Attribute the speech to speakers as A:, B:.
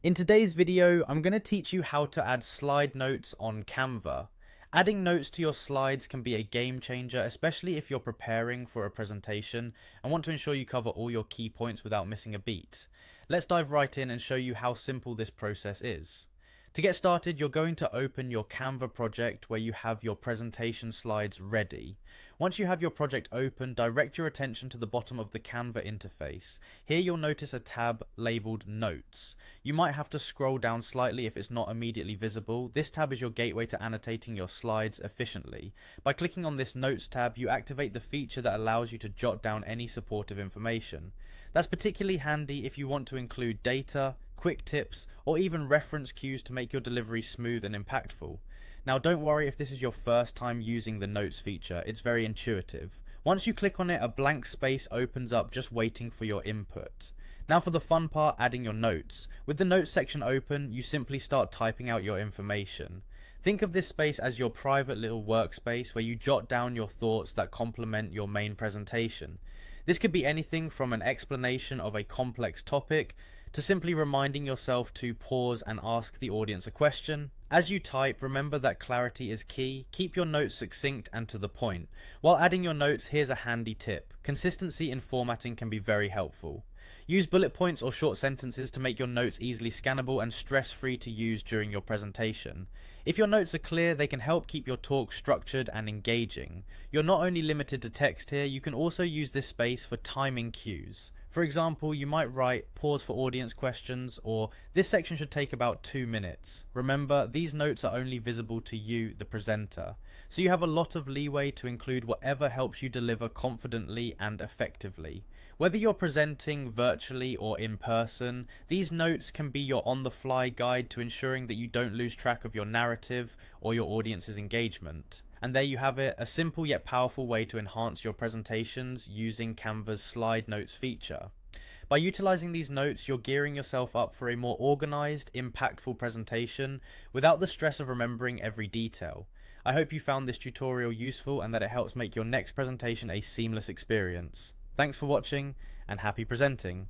A: In today's video, I'm going to teach you how to add slide notes on Canva. Adding notes to your slides can be a game changer, especially if you're preparing for a presentation and want to ensure you cover all your key points without missing a beat. Let's dive right in and show you how simple this process is. To get started, you're going to open your Canva project where you have your presentation slides ready. Once you have your project open, direct your attention to the bottom of the Canva interface. Here you'll notice a tab labeled Notes. You might have to scroll down slightly if it's not immediately visible. This tab is your gateway to annotating your slides efficiently. By clicking on this Notes tab, you activate the feature that allows you to jot down any supportive information. That's particularly handy if you want to include data, quick tips, or even reference cues to make your delivery smooth and impactful. Now don't worry if this is your first time using the Notes feature, it's very intuitive. Once you click on it, a blank space opens up just waiting for your input. Now for the fun part, adding your notes. With the Notes section open, you simply start typing out your information. Think of this space as your private little workspace where you jot down your thoughts that complement your main presentation. This could be anything from an explanation of a complex topic to simply reminding yourself to pause and ask the audience a question. As you type, remember that clarity is key. Keep your notes succinct and to the point. While adding your notes, here's a handy tip. Consistency in formatting can be very helpful. Use bullet points or short sentences to make your notes easily scannable and stress-free to use during your presentation. If your notes are clear, they can help keep your talk structured and engaging. You're not only limited to text here, you can also use this space for timing cues. For example, you might write pause for audience questions, or this section should take about 2 minutes. Remember, these notes are only visible to you, the presenter, so you have a lot of leeway to include whatever helps you deliver confidently and effectively. Whether you're presenting virtually or in person, these notes can be your on-the-fly guide to ensuring that you don't lose track of your narrative or your audience's engagement. And there you have it, a simple yet powerful way to enhance your presentations using Canva's slide notes feature. By utilizing these notes, you're gearing yourself up for a more organized, impactful presentation without the stress of remembering every detail. I hope you found this tutorial useful and that it helps make your next presentation a seamless experience. Thanks for watching and happy presenting!